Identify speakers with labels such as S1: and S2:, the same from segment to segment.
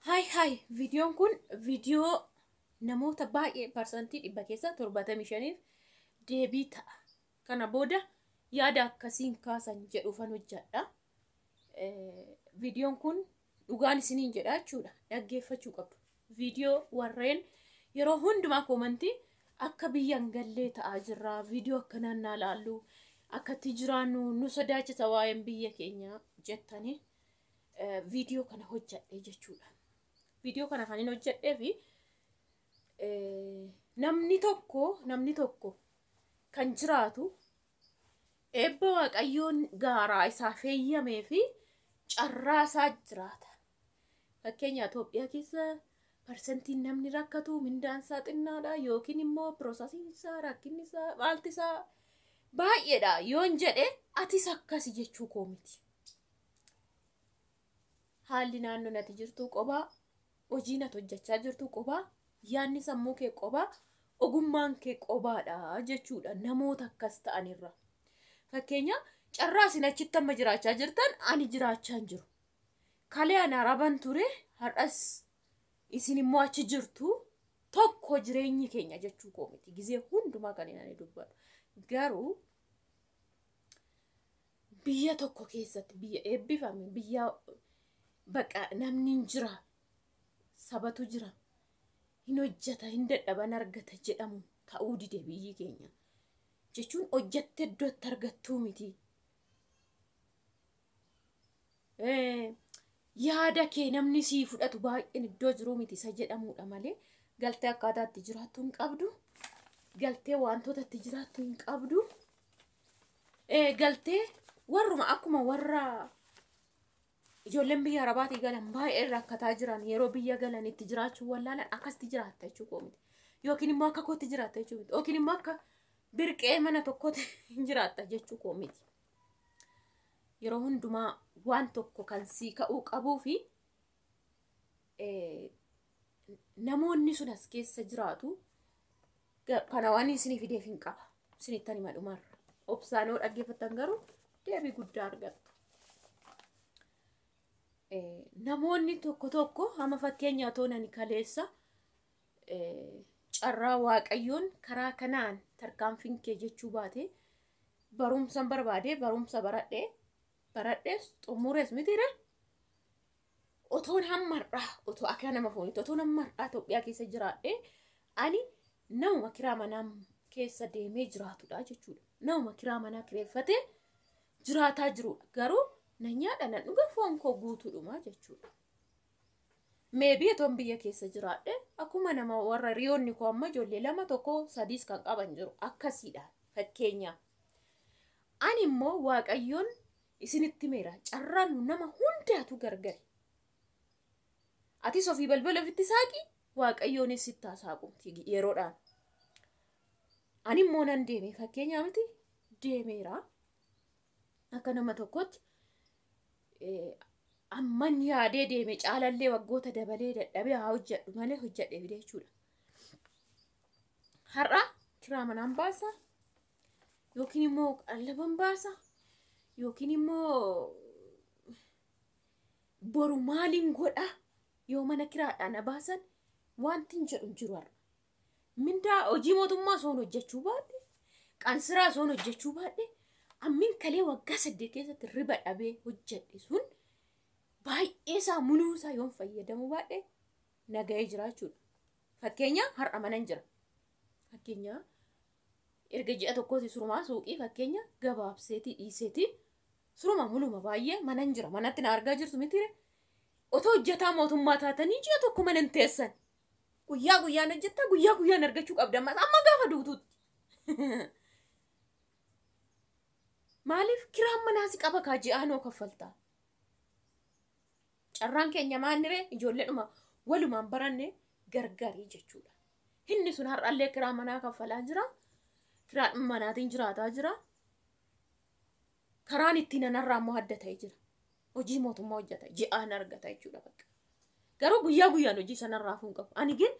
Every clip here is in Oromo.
S1: Hai, videoon kun video namoota baay'ee parsantii 75% deebii ta'a. Kana booda yaada akkasiin kaasan jedhuufan hojjedha. Videoon kun dhugaan isiniin jedha jechuudha. Dhaggeeffachuu qabdu. Video warreen yeroo hundumaa komantii akka biyyan gallee ta'aa jirra. Video akkanaan naa laallu akkatti jiraannu nu sodaachisa waa'een biyya keenya jettanii video kana hojjedhe jechuudha. Video kana kan inni hojjedhee fi namni tokko kan jiraatu eebba waaqayyoon gaaraa isaa feeyyamee fi carraa isaa jiraata. Fakkeenya Itoophiyaa keessa parsantiin namni rakkatu mindaan isaa xinnaadha yookiin immoo piroosasiin isaa rakkinni isaa maalti isaa baay'eedha yoon jedhe atis akkasi jechuu koo miti. Haalli naannoo nati jirtu qophaa. Hojiin ati hojjechaa jirtu qophaa, yaadni sammuu kee qophaa, ogummaan kee qophaadha jechuudha namoota akkas ta'anirra. Fakkeenya carraa isin achitti amma jiraachaa jirtan ani jiraachaa hin jiru. Kalee ana araban ture har'as isin immoo achi jirtu tokko jireenyi keenya jechuu koo miti. Gizee hundumaa kan inni dubbatu. Garuu biyya tokko keessatti biyya eebbifame biyya baqa namni jira. Sabatu jira hin hojjeta hin dadhaban argata jedhamu ta'uu dide biyyi keenya jechuun hojjette iddootti argattuu miti. Yaada kee namni sii fudhatu baay'een iddoo jiru miti isa jedhamudha malee galtee akkaataatti jiraattu hin qabdu. Galtee wantoota itti jiraattu hin qabdu. Galtee warruma akkuma warra ijoolleen biyya Arabaatii galan baay'ee rakkataa jiran yeroo biyya galan itti jiraachuu wallaalan akkasitti jiraatta jechuudha miti. Yookiin immoo akka kootti jiraatta jechuudha miti. Yookiin immoo akka birqee mana tokkotti jiraatta jechuudha miti. Yeroo hundumaa waan tokko kan sii ka'uu qabuu fi namoonni sun as keessa jiraatu kana waan isinii fideef hin qaba. Isinittan hima dhumarra. Obsaanoo dhaggeeffattan garuu deebii guddaa argattu. Namoonni tokko hama fakkeenyaa toonani kaleessa carraa waaqayyoon karaa kanaan tarkaanfiin kee jechuu baate barumsan barbaade barumsa baradhees xumurees mitire otoon hammarraa otoo akka nama foonitti otoon hammarraa Itoophiyaa keessa jiraadhe ani nama kiraa manaa keessa deemee jiraatudha jechuudha. Nama kiraa manaa kireeffatee jiraataa jirudha. Garuu nanyaadha nan dhuga foon koo guutuudhuma jechuudha. Meebii etoon biyya keessa jiraadhe akkuma nama warra riyoonni koo amma ijoollee 2 1 3 kan qaban jiru akkasiidha fakkeenya. Ani immoo waaqayyoon isinitti meera carraan nama hundaatu gargari. Ati sofii balbala ofitti saaqi waaqayyoon sitti saaqu yeroodhaan. Ani immoo nan deeme fakkeenya miti deemeera akka nama tokkotti. Amman yaadee deeme caalallee waggoota dabalee dadhabee haa hojjedhu malee hojjedhe fide jechuudha. Har'a kiraa manaan baasa yookiin immoo qallaban baasa yookiin immoo boru maaliin godha yoo mana kiraadhaan baasan wanti hin jedhu jiru har'a. Mindaa hojii mootummaa soon hojjechuu baadhe qansiraa soon hojjechuu baadhe ammin kalee waggaa 8 keessatti riba dhabee hojjedhe sun baay'ee isaa munuusaa yoon fayyadamu baadhe nagahee jiraachuudha. Fakkeenya har'a manan jira. Fakkeenya erga ji'a tokkooti surumaa suuqii fakkeenya gabaabseetii dhiiseetii suruma muluma baay'ee manan jira. Manatti na argaa jirtu mitire otoo hojjetaa mootummaa taatanii ji'a tokko manan teessan. Guyyaa guyyaan hojjettaa guyyaa guyyaan argachuu qabda amma gaafa duutuutti. Maaliif kiraan manaasi qaba kaaji'aanoo kaffaltaa? Carraan keenya maannire ijoolleedhuma walumaan baranne gargarii jechuudha. Inni sun har'allee kiraa manaa kaffalaa jira. Kiraan manaatiin jiraataa jira. Karaan ittiin anarraa immoo adda ta'ee jira. Hojii mootummaa hojjeta ji'aan argata jechuudha bakka. Garuu guyyaa guyyaan hojii sanarraa fuun qabu. Ani gin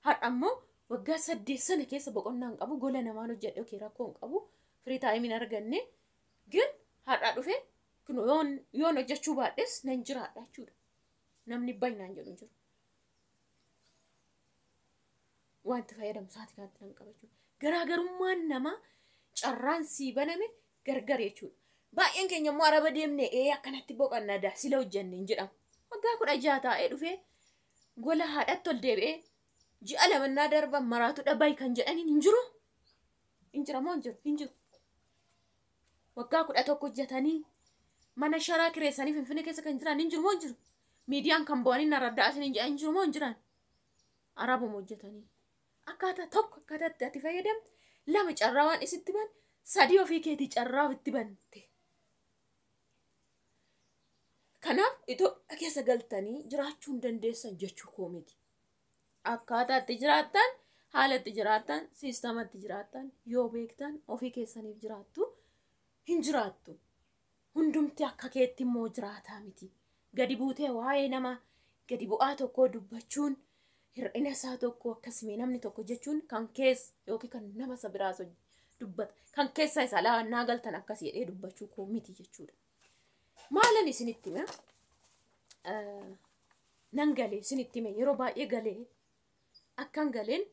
S1: har'a immoo waggaa 8 sana keessa boqonnaan qabu gola namaan hojjedhe okee rakkoo hin qabu. Firii taa'imiin arganne gin har'a dhufe yoon hojjechuu baadhes nan jiraadha jechuudha. Namni baay'inaan jedhu jiru. wanti fayyadamu sa'aatii kanatti nan qaba jechuudha. Garaagarummaan nama carraan sii baname gargar jechuudha. Baay'een keenya immoo araba deemnee akkanatti boqannaa sila hojjenne hin jedhamu. Waggaa 16 taa'ee dhufee gola haadhatti ol deebi'ee ji'a lamannaa darban maraatu dhabai kan jedhaniin hin jiru. Hin jira moo hin jiru? Hin jiru. Waggaa 11 hojjetanii mana sharaa kireessanii Finfinnee keessa kan jiran hin jiru moo hin jiru? Miidiyaan kan bu'anii na raddaa'asin hin jedhan hin jiru moo hin jiran? Arabuma hojjetanii. Akkaataa tokko akkaataatti ati fayyadamte, lama carraa waan isitti ban, sadii ofii keetii carraa ofitti bante. Kanaaf Itoophiyaa keessa galtanii jiraachuu hin dandeessan jechuu koo miti. Akkaataatti jiraattan, haalatti jiraattan, siistamatti jiraattan, yoo beektan ofii keessaniif jiraattu hin jiraattu. Hundumti akka keetti immoo jiraataa miti. Gadi buutee waa'ee nama gadi bu'aa tokkoo dubbachuun, hir'ina isaa tokko akkasumee namni tokko jechuun kan keessa yookiin kan nama isa biraas dubbata. Kan keessa isa laannaa galtan akkas jedhee dubbachuu koo miti jechuudha. Maalan isinitti hime? Nan galee isinitti hime yeroo baay'ee galee akkan galeen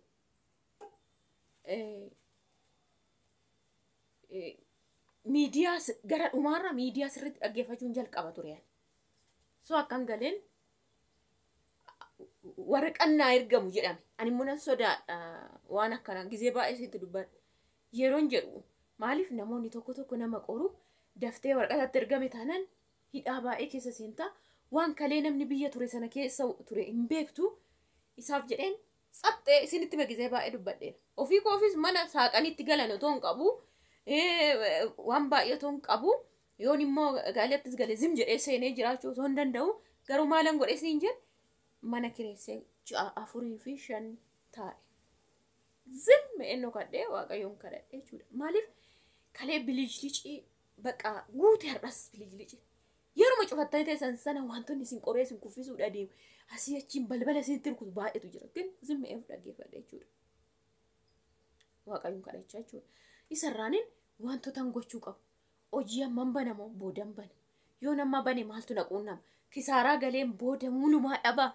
S1: miidiyaa gara dhumaarra miidiyaa sirriitti dhaggeeffachuun jalqaba ture. So akkan galeen waraqannaa ergamu jedhame. Ani immoo nan sodaadha waan akkanaa gizee baay'ee sitti dubbadha. Yeroon jedhu maaliif namoonni tokko nama qoru daftee waraqatatti ergame taanaan hidhaa baay'ee keessa seentaa waan kalee namni biyya ture sana keessa ture hin beektu isaaf jedheen sabxee isinitti magizee baay'ee dubbadheera. Ofii koofis mana saaqanitti galan otoo hin qabu waan baay'ee otoo hin qabu yoon immoo gaaliattis galee zim jedhee seenee jiraachuu otoo hin danda'u garuu maalan godhee siin jedhe mana kireessee 4 fi 5 taa'e. Zim ennoo kadhee waaqayyoon kadhadhee jechuudha. Maaliif kalee bilijlicii baqa guute har'as bilijlicii. Yeruma cufattanii teessan sana wantoonni isin qoree isin kuffisuudha deemu. Asii achiin balbala isinitti rukutu baay'eetu jira. ግን ዝም ብዬ dhaggeeffadha jechuudha. Waaqayyoon kadhachaa jechuudha. Isarraanin wantoota gochuu qabu. Hojii amman banamoo boodan bana. Yoo nama bane maaltu naquunnama. Kisaaraa galeen booda mulumaa dhaba.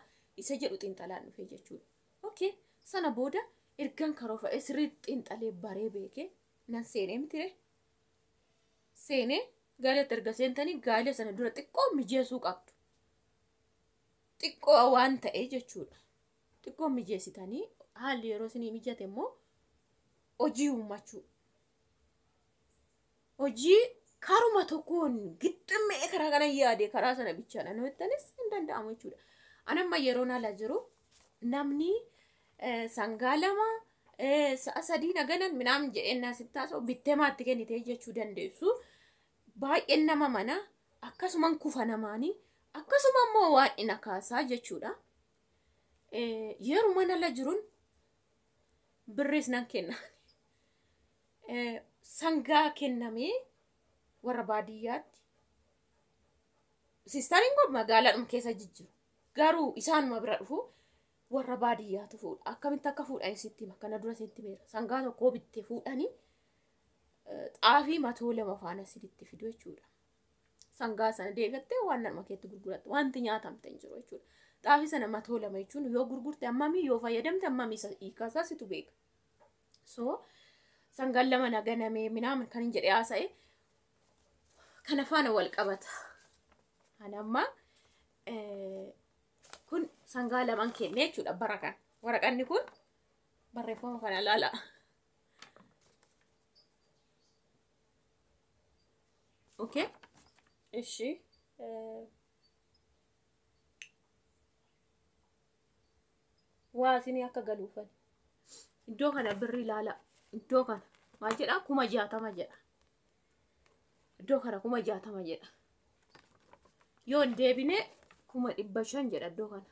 S1: Isa jedhu xiinxalaan dhufee jechuudha. Okay, sana booda ergan karoofa'ee sirriitti xiinxalee baree beekee nan seenee mitire. Seenee gaaleetti erga seentanii gaalee sana dura xiqqoo mijeessuu qabdu. Xiqqoo waan ta'ee jechuudha. Xiqqoo mijeessitanii haalli yeroo isinii mijate immoo hojii uummachuu. Hojii karuma tokkoon giddummee karaa kana yaade karaa sana bichaadha. Namootnis hin danda'amu jechuudha. Anamma yeroon ala jiru namni sangaa lama sa'a sadii naganan minaan jedhennaa sittaasoo bittee maatti kennitee jechuu dandeessu. Baay'een nama mana akkasuman kufa namaanii akkasuma immoo waan ina kaasaa jechuudha. Yeroo mana la jiruun birris nan kenna. Sangaa kennamee warra baadiyyaatti. Sistariin kun magaalaadhuma keessa jijjiru. Garuu isaanuma bira dhufu warra baadiyyaatu fuudha. Akkamitti akka fuudhan sitti hima. Kana dura sitti beera. Sangaa tokkoo bittee fuudhanii xaafii matoo lama faana sitti fidu jechuudha. Sangaa sana deegattee waan nama keetti gurguratte wanti nyaatamte hin jiru jechuudha. Xaafii sana matoo lama jechuun yoo gurgurte ammamii yoo fayyadamte ammamii hiikaasaa situ beeka. So sangaan lama naganamee minaamin kan hin jedhee haasa'e kana faana wal qabata. Anamma kun sangaa lamaan kennee jechuudha bara kan. Waraqanni kun barreeffama kana laala. Okay. Ishi. Waa isin akka galuufan. Iddoo kana birri laala. Iddoo kana maal jedha? 60 jedha. Iddoo kana 60 jedha. Yoo deebine 500 jedha iddoo kana.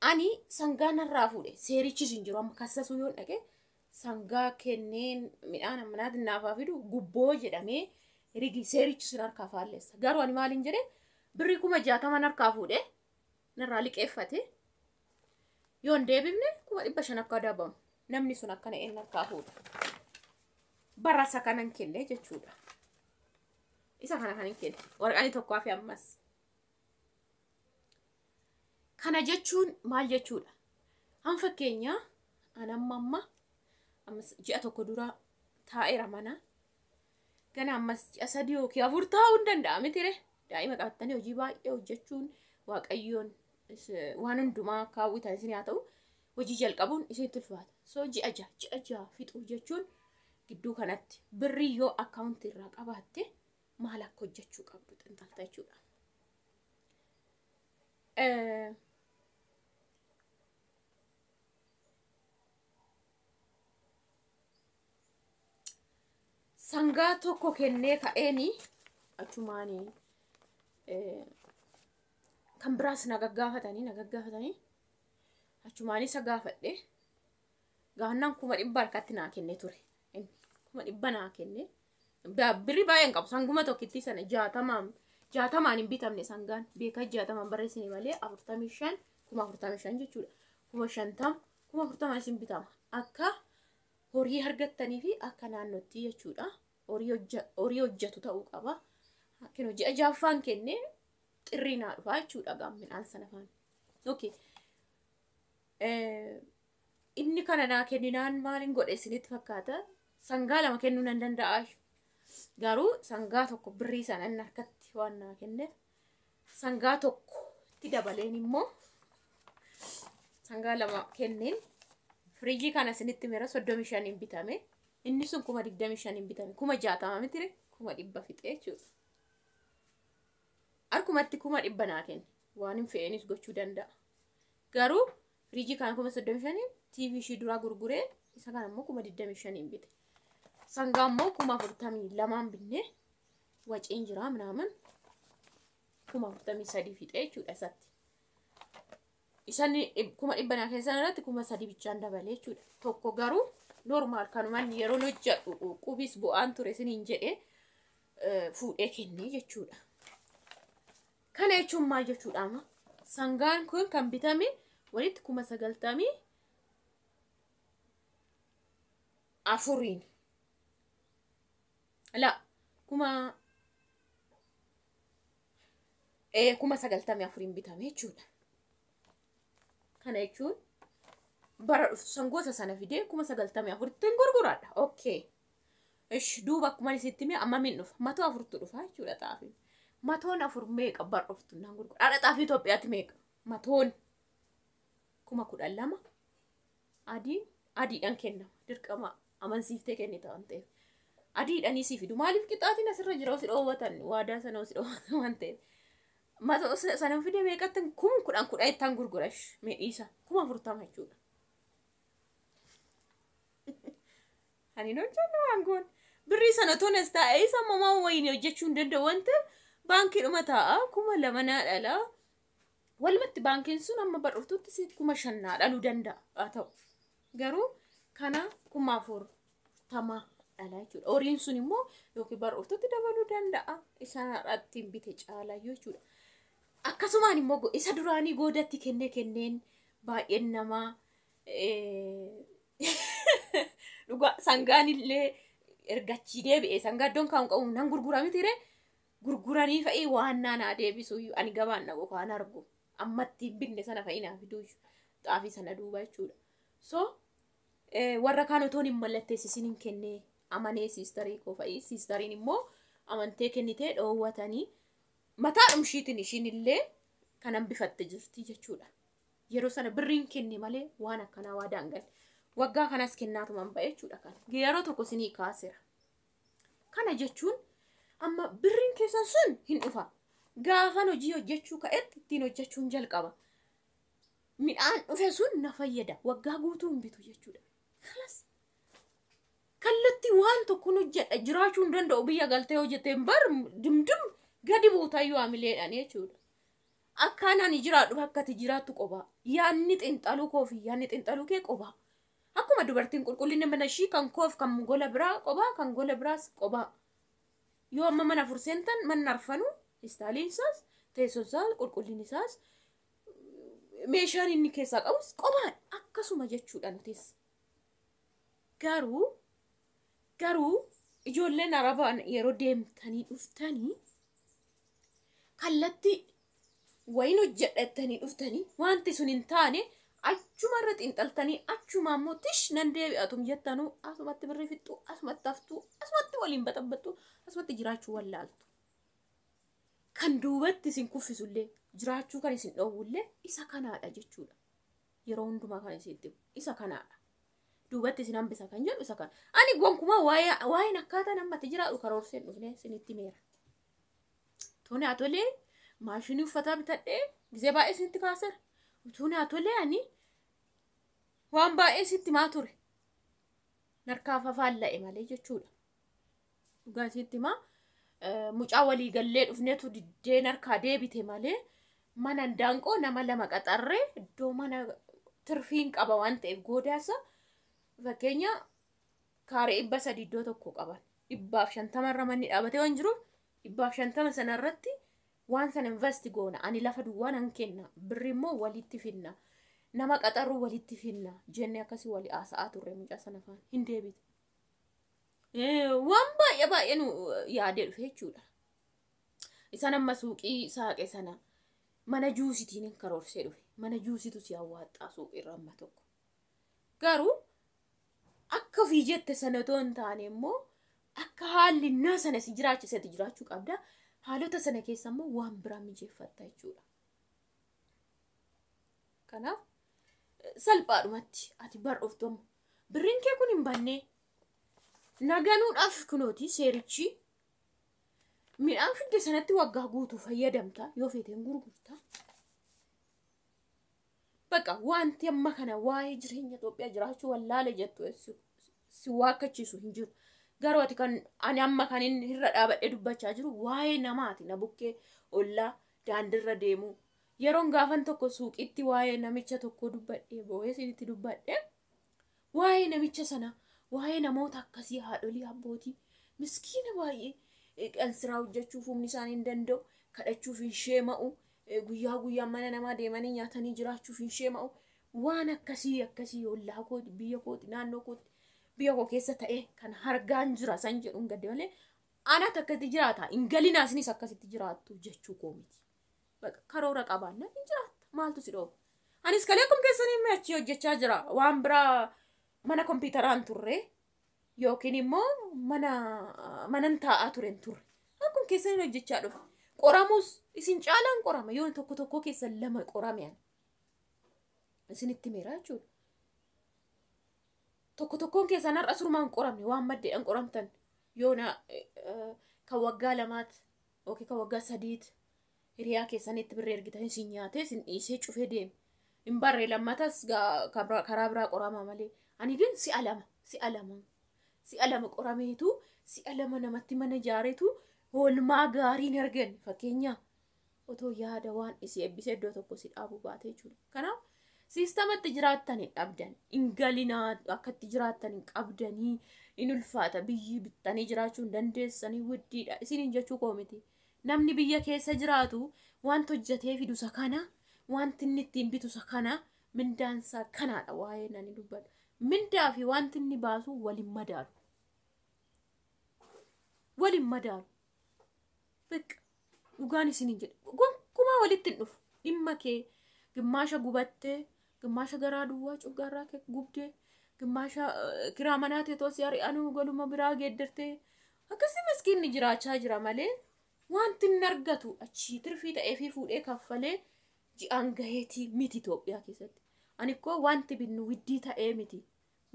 S1: Ani sangaa narraa fuudhe seerichis hin jiru amma kassasuu yoo dhaqe sangaa kenneen midhaan amanaati naafaa fidu gubboo jedhamee rigi seerichis harkaa faalleessa. Garuu ani maaliin jedhe birri 60 narkaa fuudhe narraa liqeeffate yoo deebifne 500 akka dabamu namni sun akkana een narkaa fuudha. Barasa kanan kenne jechuudha. Isa kana kanin kenne waraqani tokkoo fi ammas. Kana jechuun maal jechuudha? Han fakkeenya amma ji'a tokko dura taa'eera mana. Gana ammas ji'a 3 yookiin 4 taa'uu hin danda'ame ture. Daa'ima qabattanii hojii baay'ee hojjechuun Waaqayyoon waan hundumaa kaawwitan isin haa ta'u hojii jalqabuun isin tulfaata. So ji'a 6 fixuu jechuun gidduu kanatti birrii yoo akkaawuntii irraa qabaatte maal akka hojjechuu qabdu xinxalta jechuudha. Sangaa tokko kennee ka'eeni achumaanii kan biraas na gaggaafatanii achumaanii isa gaafadhe gaannaan 100 harkatti naa kennee ture. 100 naa kennee birrii baay'een qabu sanguma tokkitti sana 60 hin bitamne sangaan beeka 60 barreessine malee 45 45 jechuudha. 50 40 isin bitama akka horii argattanii fi akka naannootti jechuudha. Horii hojjetu ta'uu qaba. Akkuma ji'a 6ffaan kennee xirrii naa dhufa jechuudha gaamminaan sana faan. Okay. Inni kana naa kenninaan maaliin godhe isinitti fakkaata? Sangaa 2 kennuu nan danda'a. Garuu sangaa tokko birrii sana inni harkatti waan naa kenneef sangaa tokko itti dabaleen immoo sangaa 2 kenneen firiijii kana isinitti mira 35 hin bitame. Inni sun 25 hin bitame. 60 mitire 100 fixee jechuudha. Harkumatti 100 naa kenne. Waan hin fe'eenis gochuu danda'a. Garuu firiijii kana 35 TV ishii duraa gurguree isa kana immoo 25 hin bite. Sangaa immoo 42 binne waciin jira minaaman 43 fixee jechuudha isatti. Isani 100 naa keessan irratti 3 bichaan dabalee jechuudha. Tokko garuu normaal kanumaan yeroo hojjedhu qubis bu'aan ture isiniin jedhee fuudhee kennee jechuudha. Kana jechuun maal jechuudha amma? Sangaan kun kan bitame walitti 90 afuriin. La 90 bitame jechuudha. Kana jechuun bara sangoota sana fidee 90 gurguraadha. Okay. Ish duuba akkuma isitti mee amma min dhufa 140 dhufa jechuudha xaafii. 140 meeqa bara dhuftu nan gurgura. Haadha xaafii Itoophiyaatti meeqa? 112 adiidhaan kennama. Dirqama amansiiftee kennita waan ta'eef. Adiidhaan isii fidu. Maaliif qixaatiin asirra jira osoo dhoowwatan waadaa sana osoo dhoowwatan waan ta'eef. Mata sana fidee meeqatti 10 ittaan gurgurash meedhiisa 40 jechuudha. Ani non janna wangoon birrii sana tonas taa'ee isa mamaa wayini hojjechuu hin danda'u wanta baankii dhuma taa'a 2,000 naa dhala. Walumatti baankiin sun amma badhuftutti 5,000 naa dhaluu danda'a haa ta'u. Garuu kana 4,040 dhala jechuudha. Horiin sun immoo yookiin badhuftutti dabaluu danda'a. Isaan irratti bite caalaa jechuudha. Akkasumaan immoo isa duraanii goodatti kenneen baay'een namaa dhugaa sangaan illee ergachi deebi'ee sangaa iddoon kan qabu nan gurgurami tire gurguranii fa'i waan naanaa deebisu ani gabaan na qokaan argu ammatti binne sana fa'i naa fiduu xaafii sana duuba jechuudha. So warra kaan otoon hin mallatteessisin hin kennee amanee siistarii koo fa'i siistariin immoo amantee kennitee dhoowwatanii mataa dhumshiitiin ishiin illee kanan bifatte jirti jechuudha. Yeroo sana birriin kenne malee waan akkanaa waa daangal. Waggaa kanas kennaatumaan ba'e jechuudha kan. Yeroo tokko sinii kaaseera. Kana jechuun amma birriin keessan sun hin dhufa. Gaafan hojii hojjechuu ka'etti ittiin hojjechuun jalqaba. Midhaan dhufe sun na fayyada. Waggaa guutuu hin bitu jechuudha. Kanas kallatti waan tokko hojjedha jiraachuu hin danda'u biyya galtee hojjetteen bar dimdim gadi buutayyuu amileedhaan jechuudha. Akkanaan jiraadhu akkati jiraattu qoba. Yaanni xinxaluu koo fi yaanni xinxaluu kee qoba. Akkuma dubartiin qulqullinni mana ishii kan koof kan gola biraa qoba kan gola biraas qoba. Yoo amma mana furseentan mana arfanu istaaliin isaas teessoon isaas qulqullinni isaas meeshaan inni keessaa qabus qobaan akkasuma jechuudha nutis. Garuu ijoolleen arabaan yeroo deemtanii dhuftanii kallatti wayin hojjedhatanii dhuftanii wanti sun hin taane achuma irra xiinxaltanii achuma ammoo tish nan deebi'atum jettanu asumatti birrii fixxu asumatti haftu asumatti waliin baxabbattu asumatti jiraachuu wallaaltu. Kan duubatti isin kuffisullee jiraachuu kan isin dhoowwullee isa kanaadha jechuudha. Yeroo hundumaa kan isin dhibu isa kanaadha. Duubatti isin hambisa kan jedhu isa kana. Ani gonkumaa waa'een akkaataa namatti jiraatu karoorseen dhufnee isinitti meera. Tuni atolee maashinii uffataa bitadhee gisee baay'ee isinitti kaasera. Tuni atolee ani waan baay'ee sitti maa ture. Narkaaf afaalla'e malee jechuudha. Dhugaa isinitti maa mucaa walii gallee dhufneetu diddee narkaa deebite malee mana daanqoo nama lama qaxarree iddoo mana tirfiin qaba waan ta'eef goodaasa fakkeenya kaaree 300 iddoo tokko qaban 150 irra manni dhaabatee waan jiruuf 150 sana irratti waan sana invest goona ani lafa duwwaa nan kenna birri immoo walitti finna nama qaxarru walitti finna jenne akkasii walii haasa'aa turre mucaa sana faan hin deebite. Waan baay'ee nu yaadee dhufe jechuudha. Isaan amma suuqii saaqe sana mana juusitiin karoorsee dhufe. Mana juusitu si hawwaattaa suuqirra amma tokko. Garuu akka ofii jette sana otoo hin taane immoo akka haalli naa sana si jiraachisetti jiraachuu qabda. Haalota sana keessa immoo waan biraa mijeeffatta jechuudha. Kanaaf salphaadhumatti ati bar'ooftomu birriin kee kun hin bannee naganuudhaaf kunooti seerichi midhaan fidde sanatti waggaa guutuu fayyadamta yoo feeteen gurgurta. Bakka wanti amma kana waa'ee jireenya Itoophiyaa jiraachuu wallaale jettu si waakkachiisu hin jiru. Garuu ati kan ani amma kan inni irra dhaabadhee dubbachaa jiru waa'ee namaati na bukkee ollaa daandirra deemu. Yeroon gaafan tokko suuqitti waa'ee namicha tokko dubbadhee boo'ee isinitti dubbadhee waa'ee namicha sana waa'ee namoota akkasii haadholii abbootii miskiina baay'ee qansiraa hojjechuuf humni isaanii hin danda'u kadhachuuf hin sheema'u guyyaa mana namaa deemanii nyaatanii jiraachuuf hin sheema'u waan akkasii ollaa kooti biyya kooti naannoo kooti biyya koo keessa ta'e kan hargaan jira san jedhuun gadde malee ana akkasitti jiraata hin galinaa isinis akkasitti jiraattu jechuu koo miti. Bakka karoora qabaanna hin jiraatta maaltu si dhooba. Anis kalee akkuma keessanii meechi hojjechaa jira waan biraa mana kompiitaraan turre yookiin immoo manan taa'aa turen turre akkuma keessanii hojjechaa dhufa. Qoramus isin caalaan qorama yoo tokko keessa lama qorame isinitti meera jechuudha. Tokkoon keessan har'a surumaan qoramne waan maddeedhaan qoramtan yoona kan waggaa 2 yookiin kan waggaa 3 hiriyaa keessanitti birrii ergitan isin nyaatee isin dhiisee cufee deeme. Hin barree lammatas karaa biraa qorama malee. Ani ግን si'a lama qorameetu si'a lama namatti mana ijaareetu oolmaa gaariin argan fakkeenya otoo yaada waan isii eebbisee iddoo tokko si dhaabu baatee jechuudha. Kanaaf siistamatti jiraattan hin dhabdan hin galinaa akkatti jiraattan hin qabdanii hin ulfaata biyyi bittanii jiraachuu hin dandeessanii widdiidha isin hin jechuu koo miti. Namni biyya keessa jiraatu wanti hojjetee fidusa kana wanti inni ittiin bitusa kana mindaansaa kanaadha waa'ee nani dubbadhu. Mindaa fi wanti inni baasu waliin madaalu. Bakka dhugaan isin hin jedhe gonkumaa walitti hin dhufu dhimma kee gimmaasha gubattee gimmaasha garaa duwwaa cuggaarraa kee gubdee gimmaasha kiraa manaatee toosii ari'anuu galuma biraa geeddartee akkasii miskiinni jiraachaa jira malee wanti hin argatu achii tirfii ta'ee fi fuudhee kaffalee ji'aan gaheetii miti Itoophiyaa keessatti. Ani koo wanti binnu widdii ta'ee miti.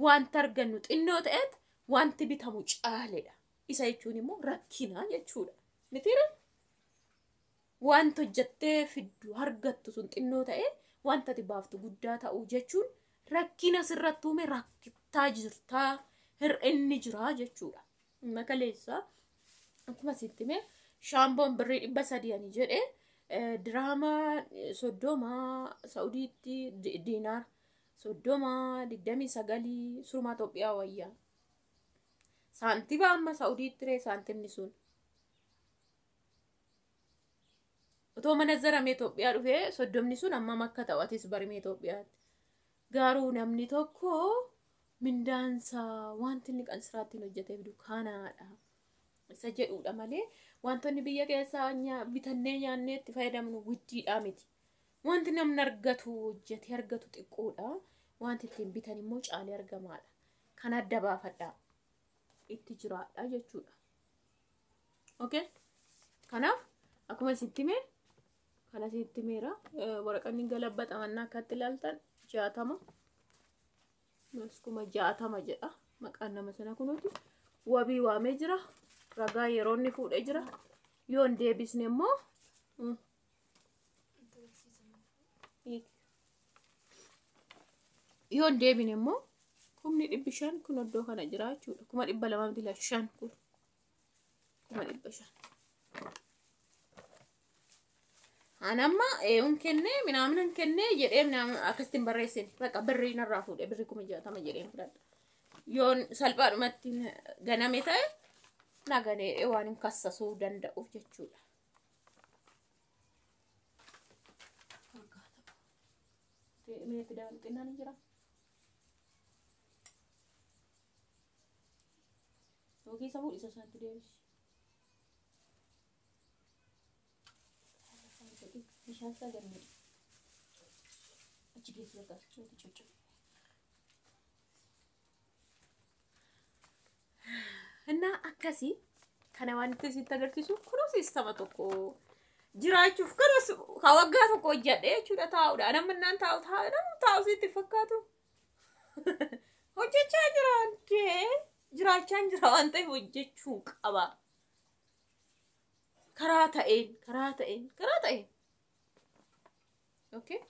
S1: Wanti argannu xinnoo ta'eet wanti bitamu caaleedha. Isa jechuun immoo rakkina jechuudha. Mitiire? Wanti hojjettee fiddu argattu sun xinnoo ta'ee wanta ati baaftu guddaa ta'uu jechuun rakkina sirratti uume rakkittaa jirtaa hir'inni jiraa jechuudha. Makaleessa akkuma sitti mee shaamboon birrii 300 ani jedhee Diraamaa 30 Saudiitti diinaar 30 29 surumaa Itoophiyaa wayyaa. Saantiba amma Saudiitti ree saantimni sun. Otoo mana zarame Itoophiyaa dhufee 30 sun amma makka ta'atis barimee Itoophiyaatti. Garuu namni tokko mindaansaa wanti inni qansiraatti hojjetee fidu kanaadha. Isa jedhuudha malee wantoonni biyya keessaa bitannee nyaannee itti fayyadamnu widdiidhaa miti. wanti namni argatu hojjete argatu xiqqoodha wanti ittiin bitan immoo caalee argamaadha kan adda baafadhaa itti jiraadha jechuudha. Okay kanaaf akkuma sitti mee kana sitti meera waraqanni galabaxamannaa akkatti ilaaltan 60 maskuma 60 jedha maqaan nama sana kunuuti wabii waamee jira ragaa yeroo inni fuudhee jira yoo deebisne immoo yoo deebine immoo 1500 kun oddoo kana jira jechuudha 225 kun 1500 anamma eun kenne minamnan kenne jedhe minam akastin barreessin baqa birri narraa fuudhe birri 60 jedheen fudhadha yoon salphaadhumatti ganame ta'e nagane waan hin kassasuu danda'uuf jechuudha. Mee fidaan xinnaan jira. Oke sabu isa santu deebis. Bishaan isaa garmalee. Achi geessu bakka nuti cuccu. እና akkasi kana waan itti sitti agarsiisu kunuun sistama tokko jiraachuuf kunuun hawaggaa tokko hojjedhe jechuudha taa'uudha. Namni naan taa'u sitti fakkaatu. Hojjechaa jira jiraachaan jira waan ta'eef hojjechuu qaba. Karaa ta'een. Okay.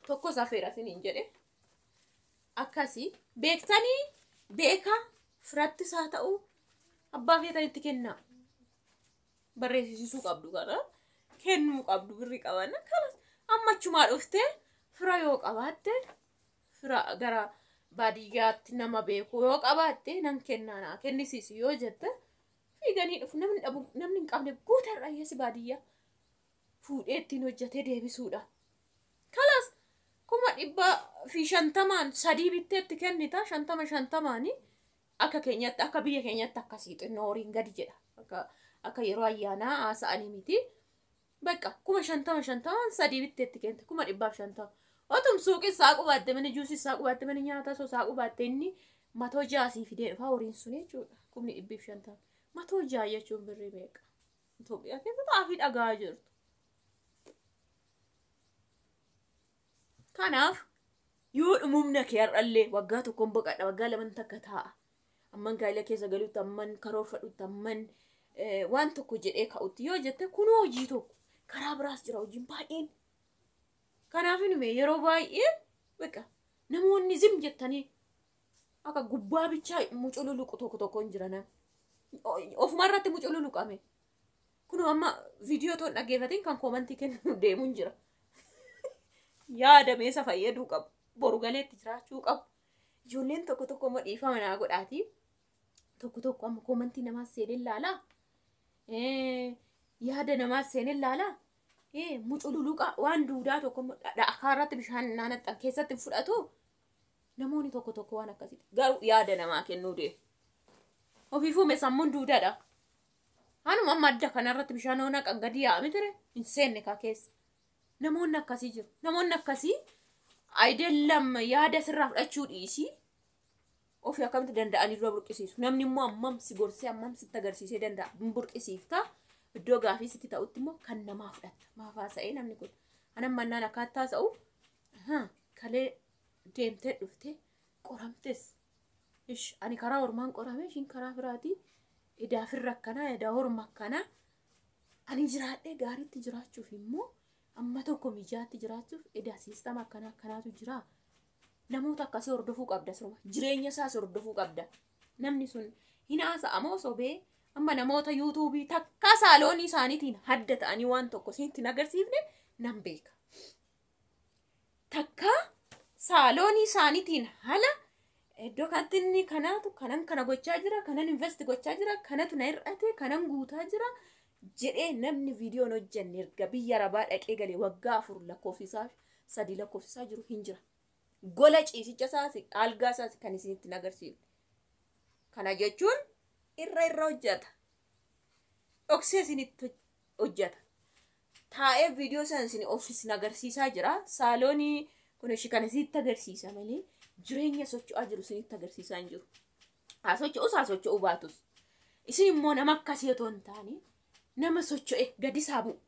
S1: Tokko safeera siniin jedhe. Akkasi beektanii beeka firatti isaa ta'u abbaa feetanitti kenna barreessisuu qabdu kana kennuu qabdu birri qabana kana ammachumaa dhufte fira yoo qabaatte fira gara baadiyyaatti nama beeku yoo qabaatte nan kennana kennisiisi yoo jette fiiganii dhufu namni hin qabne guutarra yeesi baadiyyaa fuudhee ittiin hojjetee deebisuudha. Kalas 150 sadii bitteetti kennita 50 akka keenyatti akka biyya keenyatti akkasii xinnoo horiin gadi jedha akka yeroo ayyaanaa haasa'anii miti bakka 50 sadii bitteetti kennita 150 otum suuqi isaa qubaatte mana juusi isaa qubaatte mana nyaata soo isaa qubaatte inni matoo jaasii fidee dhufa horiin sun jechuudha 150 matoo jaa jechuun birrii meeqa Itoophiyaa keessatti xaafii dhagaa jirtu. Kanaaf yoo dhumumna kee har'allee waggaa tokkoon boqadha waggaa lamaan takka taa'a amman gaa'ela keessa galuutti amman karoorfadhutti amman waan tokko jedhee ka'utti yoo jette kunoo hojii tokko karaa biraas jira hojiin baay'een. Kanaaf inni yeroo baay'ee baqa namoonni zim jettanii akka gubbaa bichaa mucululuqu tokko hin jiran ofuma irratti mucululuqame kunoo amma viidiyoo toon dhaggeeffatiin kan koomantii kennu deemuun jira. Yaada meesa fayyaduu qabu boru galeetti jiraachuu qabu ijoolleen tokko immoo dhiifama naa godhaati tokko amma koomantii namaas seenee ilaala yaada namaas seenee ilaala mucululuqa waan duudaa tokko dhakaa irratti bishaan naanna'an keessatti fudhatu namoonni tokko waan akkasii garuu yaada namaa kennuu deemu ofiifuu meesaamuun duudaadha hanuma amma adda kanarratti bishaan hoonaa kan gadi yaa'ame ture hin seenne kaa keessa. Namoonni akkasii jiru. Namoonni akkasii aydeellam yaada sirraa fudhachuu dhiisii ofii akkamitti danda'anii dura burqisiisu. Namni immoo ammam si gorsee ammam sitti agarsiisee danda'a. Burqisiifta iddoo gaafii sitti ta'utti immoo kan namaa fudhatta. Maafaa sa'ee namni kun. Anan mannaan akkaataa ta'u kalee deemtee dhuftee qoramtes. Ani karaa ormaan qorame ishiin karaa biraatii edaa firra akkanaa edaa horma akkanaa ani jiraadhee gaariitti jiraachuuf immoo amma tokko mijaatti jiraachuuf edaa siistama akkanaatu jira. Namoota akkasii hordofuu qabda siruma. Jireenya isaas hordofuu qabda. Namni sun hin haasa'amoo sobee amma namoota yuutuubii takka saaloonii isaaniitiin hadda ta'anii waan tokko sitti agarsiifne nan beeka. Takka saaloonii isaaniitiin hala iddoo kanatti inni kana gochaa jira kanan invest gochaa jira kanatu na hir'ate kanan guutaa jira. Jedhee namni viidiyoon hojjenne erga biyya Arabaa dhaqee galee waggaa 4 lakkoofsisaa 3 lakkoofsisaa jiru hin jira. Gola ciisicha isaas algaa isaas kan isinitti agarsiisu. Kana jechuun irra hojjeta. Dhoksee isinitti hojjeta. taa'ee viidiyoo san isin ofiisin agarsiisaa jira. Saaloonii kun ishii kana sitti agarsiisa malee jireenya socho'aa jiru sinitti agarsiisaa hin jiru. Haa socho'uu baatus. Isin immoo nama akkasii otoo hin taane nama socho'e gadi isaa bu'u.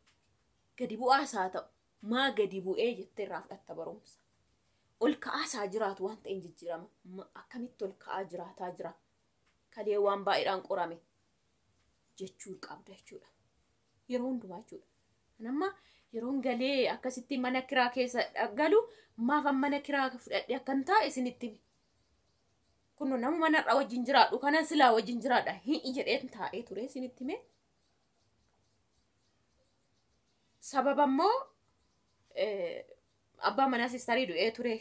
S1: Gadi bu'aa isaa ta'u. Maa gadi bu'ee jettee irraa fudhatta barumsa. Ol ka'aa isaa jiraatu waan ta'een jijjiirama. Akkamitti ol ka'aa jiraataa jira. Kalee waan baay'eedhaan qorame jechuu qabda jechuudha. Yeroo hundumaa jechuudha. Kanamma yeroon galee akkasitti mana kiraa keessa galu maaf mana kiraa fudhadhee akkan taa'e isinitti himi. Kun nama manarraa wajjin jiraadhu kanan silaa wajjin jiraadha hin jedheen taa'ee ture isinitti hime. Sababa immoo abbaa manaa sistarii du'ee ture.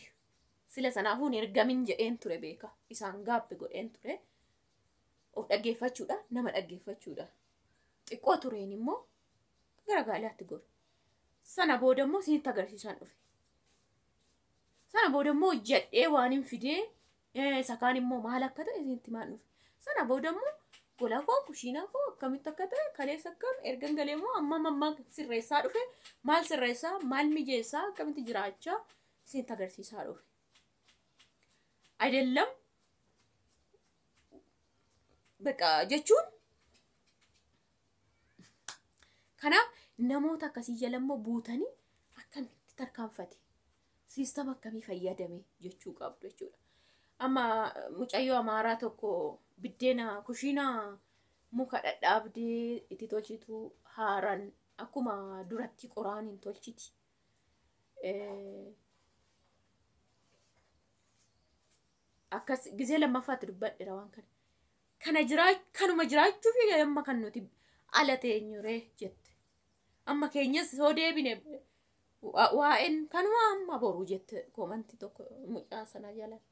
S1: Sila sanaafuu hin ergamin jedheen ture beeka. Isaan gaabbi godheen ture. Of dhaggeeffachuudha nama dhaggeeffachuudha. Xiqqoo tureen immoo gara gaalaatti gore. Sana booda immoo isinitti agarsiisaan dhufe. Sana booda immoo jedhee waan hin fidee isa kaan immoo maal akka ta'e isinitti maan dhufe. Sana booda immoo gola koo kushiinaa koo akkamitti akka ta'e kaleessa akkam ergan galee immoo amma sirreessaa dhufe. Maal sirreessaa maal mijeessaa akkamitti jiraachaa isinitti agarsiisaa dhufe. Ayidallam beqa jechuun kanaaf namoota akkasii jala immoo buutanii akkamitti tarkaanfate siistama akkamii fayyadame jechuu qabdu jechuudha. Amma mucayyoo amaaraa tokko biddeena kushiinaa muka dhadhaabdee itti tolchitu haaran akkuma duratti qoraan hin tolchiti. Akkas gizee lammaffaatti dubbadheera waan kana. Kanuma jiraachuu fi amma kan nuti ala teenyuree jette. Amma keenyas soo deebine waa'een kanuma amma boruu jette komanti tokko mucaa sana jalatti.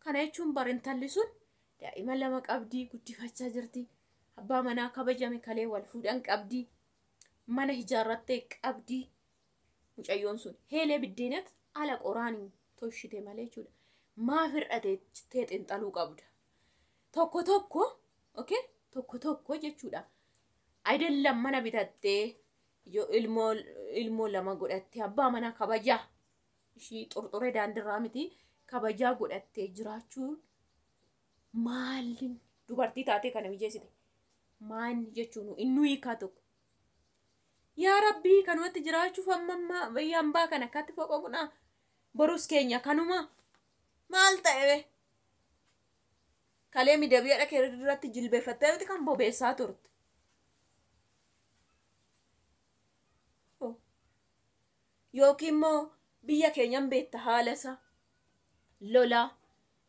S1: Kana jechuun barintalli sun daa'ima lama qabdii guddifachaa jirti. Abbaa manaa kabajame kalee wal fuudhan qabdii. Mana ijaarrattee qabdii. Mucayyoon sun heelee biddeenat ala qoraan tolchite malee jechuudha. Maaf hir'atee xinxaluu qabda. Tokko tokko jechuudha. Ayidallam mana bitattee yoo ilmoo lama godhattee abbaa manaa kabajaa ishii xurxuree daandirraa miti kabajaa godhattee jiraachuun maalin dubartii taatee kana mijeessite maan jechuun inni hiikaa tokko. Yaa Rabbii kanumatti jiraachuuf amma biyya hambaa kana akkatti foqoqnaa borus keenya kanuma maal ta'e kalee midabiyaa dhaqee irratti jilbeeffattee kan bobeessaa turte. Yookiin immoo biyya keenyan beekta haala isaa lola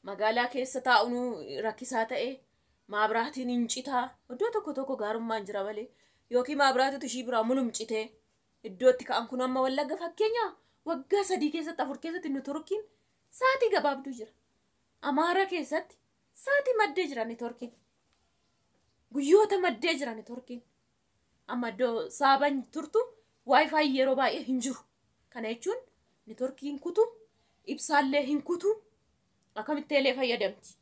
S1: magaalaa keessa taa'uun rakkisaa ta'e maabraatiin hin citaa iddoo tokko gaarummaan jira malee yookiin maabraatitu ishii biraa mulumcitee iddootti ka'an kun amma Wallagga fakkeenya waggaa 3 keessatti 4 keessatti nu turkiin saatii gabaabduu jira. Amaara keessatti saatii maddee jira neetworkiin. Guyyoota maddee jira neetworkiin. Amma iddoo saaban turtu wifi yeroo baay'ee hin jiru. Kana jechuun neetworkiin kutu ibsaallee hin kutu akkamitti elee fayyadamti.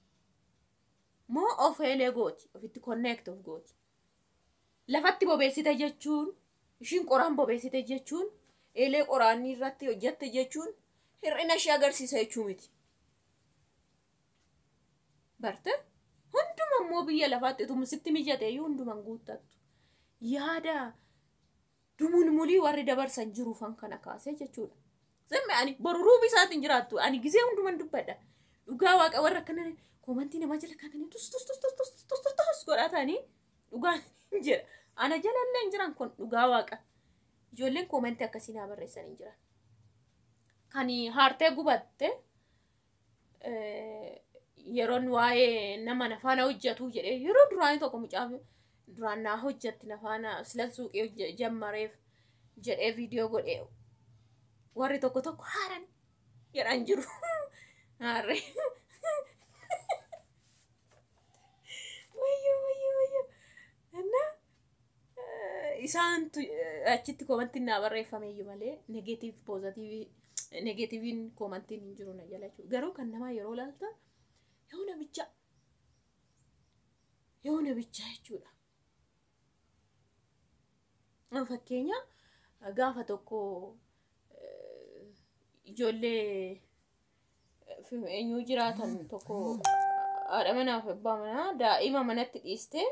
S1: Moo of elee gooti ofitti connect of gooti. Lafatti bobeessite jechuun ishiin qoraan bobeessite jechuun elee qoraanii irratti hojjette jechuun hir'ina ishee agarsiisa jechuu miti. Barte hunduma immoo biyya lafaatti tumsitti mijatee hundumaan guuttattu. Yaada dumuun mulii warri dabarsan jiruufan kana kaasee jechuudha. Zemme ani boruruu bisaatiin jiraattu ani gizee hundumaan dubbadha. Dhugaa waaqa warra akkana komantii nama jala kaatanii tus godhatanii dhugaa jira. Ana jalallee hin jiran kun dhugaa waaqa. Ijoolleen komantii akkasii naa barreessan hin jiran. Kani haartee gubatte yeroon waa'ee nama nafaana hojjetu jedhee yeroo duraanii tokko mucaa duraan naa hojjetti nafaana sila suuqii jammareef jedhee viidiyoo godhee warri tokko haaran jedhan jiru. Haarre. Wayyo. Isaan achitti komantiin naa barreeffame iyyuu malee negatiiv poozitiivii negatiiviin komantiin hin jiru na jala jechuudha. Garuu kan namaa yeroo laalta yoo nabicha jechuudha. Fakkeenya gaafa tokko ijoollee eenyu jiraatan tokko haadha manaa fi abbaa manaa daa'ima manatti dhiistee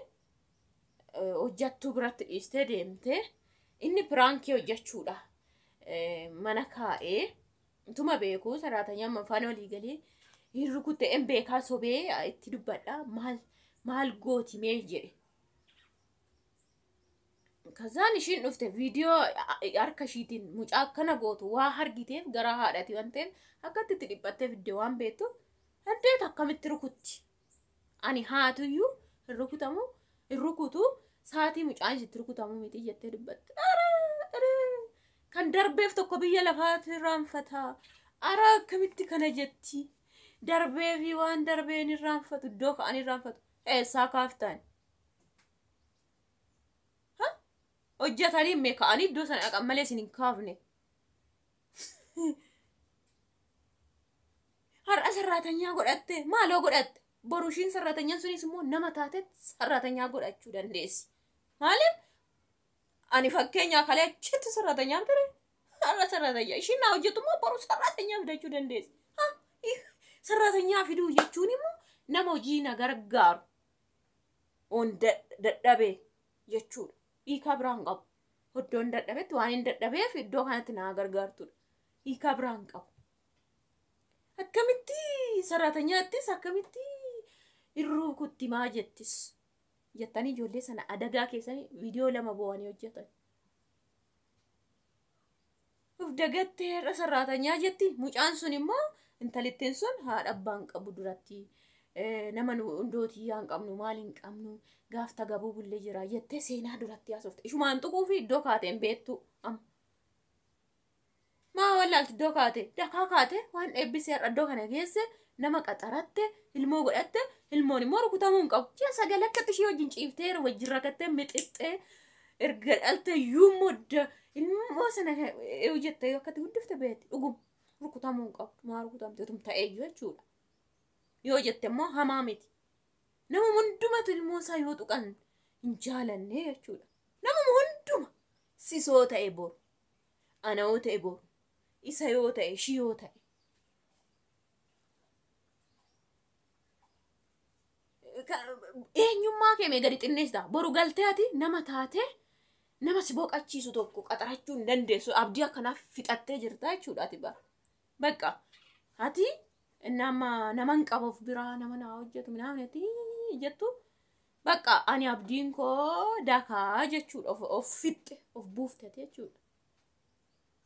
S1: hojjattuu biratti dhiistee deemtee inni piraankii hojjechuudha mana kaa'ee utuma beekuu saraatanyaan afaan walii galee hin rukutte en beekaa sobee itti dubbadha maal gooti mee jedhe. Kazaan ishiin dhufte viidiyoo harka ishiitiin mucaa akkana gootu waa hargiteef gara haadhati waan ta'eef akkatti itti dhiphattee viidiyoo waan beektu haddeet akkamitti rukutti. Ani haatuyyuu hin rukutamu hin rukutu saatii mucaan isitti rukutamu miti jettee dubbatte. Kan darbeef tokko biyya lafaatti irraanfata. Akkamitti kana jetti. Darbee fi waan darbeen irraanfatu iddoo ka'an irraanfatu. Eessaa kaaftan? Hojjetanii mee ka'anii iddoo sana dhaqan malee isin hin kaafne. Har'a sarraatanyaa godhatte maaloo godhatte boru ishiin sarraatanyaan sunis immoo nama taate sarraatanyaa godhachuu dandeessi. Maaliif ani fakkeenyaa kalee achitti sarraatanyaan ture har'a sarraatanyaa ishiin naa hojjetu immoo boru sarraatanyaa fidachuu dandeessi. Sarraatanyaa fiduu jechuun immoo nama hojii na gargaaru on dadhabee jechuudha. Hiika biraan qabu. Iddoon dadhabetti waan hin dadhabeef iddoo kanatti na gargaartudha. Hiika biraan qabu. Akkamitti sarraatanyaattis akkamitti irruu kutti maa jettis jettanii ijoollee sana adagaa keessanii viidiyoo lama bo'anii hojjetan. Uf dagattee irra sarraatanyaa jetti mucaan sun immoo intalittiin sun haadha abbaan qabu duratti nama hundootii yaa hin qabnu maal hin qabnu gaafta gabuu bullee jira jettee seenaa duratti haasofte. Ishumaan tuquu fi iddoo kaateen beektu amma. Maa wallaalti iddoo kaate dakaa kaate waan eebbisee iddoo kana geesse nama qaxaratte ilmoo godhatte ilmoon immoo rukutamuu hin qabu. Ji'a sagal akkatti ishee wajjin ciiftee wajjin rakattee mixixxee erga dhalte iyyuu mudda ilmoo sana jettee akkatti guddifte beekti dhugum rukutamuu hin qabu. Maa rukutamte tum ta'eeyyuu jechuudha. Yoo jette immoo hamaa miti. Nama hundumatu ilmoo isaa yoo tuqan hin jaalanne jechuudha. Nama hunduma sisoo ta'e boru, ana yoo ta'e boru, isa yoo ta'e, ishii yoo ta'e. Eenyummaa kee mee gadi xinneessita. Boru galtee ati nama taate nama si boqachiisu tokko qaxarachuu hin dandeessu. Abdii akkanaaf fixattee jirta jechuudha ati bara. Bakka ati nama hin qabuuf biraa nama naa hojjetu minaamnetti jettu bakka ani abdiin koo dakaa jechuudha of fixxe of buuftete jechuudha.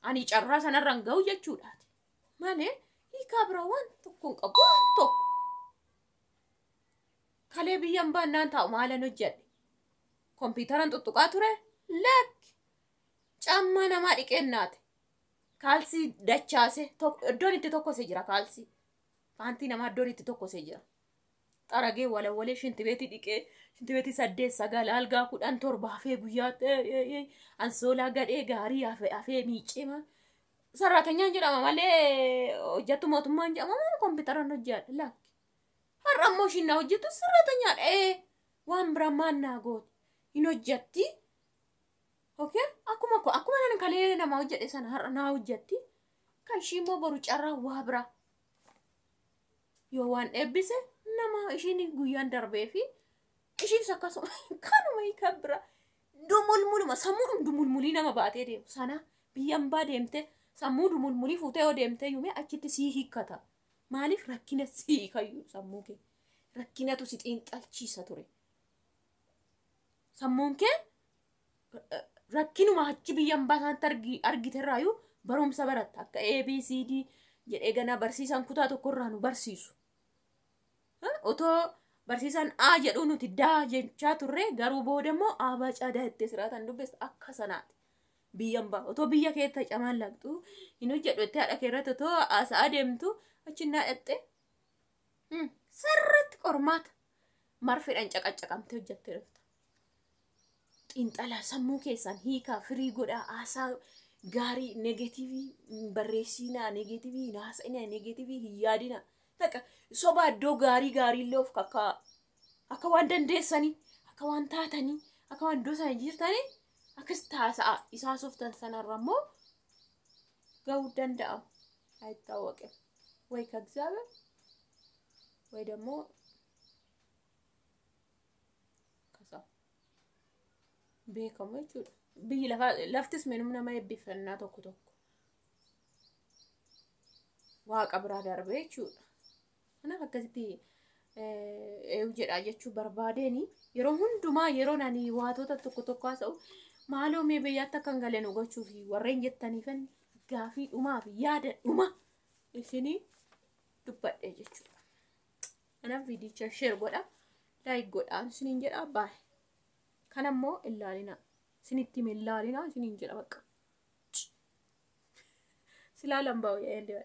S1: Ani carraa sanarraan ga'u jechuudha. Malee hiikaa biraa waan tokko hin qabu waan tokko. Kalee biyyaan baannaan taa'u maalan hojjedhe. Kompiitaran tuttuqaa ture lakki camma namaa dhiqennaate. Kaalsii dachaase iddoon itti tokkose jira kaalsii. Paantii namaa iddoon itti tokkose jira. Xaragee walawwalee shintibeetii dhiqee shintibeetii 8-9 algaa 17 hafee guyyaa ansoolaa gadhee gaarii hafee miicima. Sarraatanyaan jedhama malee hojjettu mootummaan jedhama kompiitaran hojjedha lakki. Har'a immoo ishiin naa hojjettu sarraatanyaadha. Waan biraa maan naa gooti hin hojjetti. Okay? Akkuma nan kalee namaa hojjedhe sana har'a naa hojjetti. Kan ishii immoo boru carraa waa biraa. Yoo waan eebbise nama ishiin guyyaan darbee fi ishiis akkasuma kanuma hiika biraa. Dumulmuluma sammuu dumulmulii nama baatee deemu sana biyyaan baa deemte sammuu dumulmulii fuutee yoo deemte yuumee achitti sii hiikkata. Maaliif rakkina sii hiikayyuu sammuu kee rakkinatu si xiinxalchiisa ture. Sammuun kee rakkinuma achi biyyaan baasantti argiterraayyuu barumsa baratta akka ABCD jedhee ganaa barsiisan kutaa tokkorraa nu barsiisu. Otoo barsiisan A jedhu nuti daa jechaa turre garuu booda immoo A caadaa itti siraatan dubbista akka sanaati. Biyyaan baa otoo biyya keetta camaan laqxu hin hojjedhu itti haadha keerratti otoo haasa'aa deemtu achinnaa dhatte sirriitti qormaata marfeedhaan caqaccaqamtee hojjettee dhufta. Xiinxalaa sammuu keessaan hiikaa firii godhaa haasaa gaarii negeetiivii barreessinaa negeetiivii haasa'inaa negeetiivii hin yaadinaa. Takka soba iddoo gaarii illee of akka waan dandeessanii akka waan taatanii akka waan iddoo sana jirtanii akkas sa'a isaa softan sanarra immoo ga'uu danda'amu አይታወቅም ወይ ከእግዚአብሔር ወይ ደግሞ ከሰው beekamu jechuudha. Biyyi laftis minum nama eebbifannaa tokko tokko waaqa biraa darbee jechuudha. Kanaaf akkasitti jedhaa jechuu barbaadeeni yeroo hundumaa yeroo nani waatota tokko tokko haasa'u maaloo mee biyyaatti akkan galee nu gochuuf warreen jettaniifan gaafii dhumaa fi yaada dhuma isinii dubbadhee jechuudha. Kanaaf viidicha share godha like godhaan isiniin jedha baay. Kanammoo ilaalina isinitti ilaalina isiniin jedha bakka. Silaa lambaa wayyaa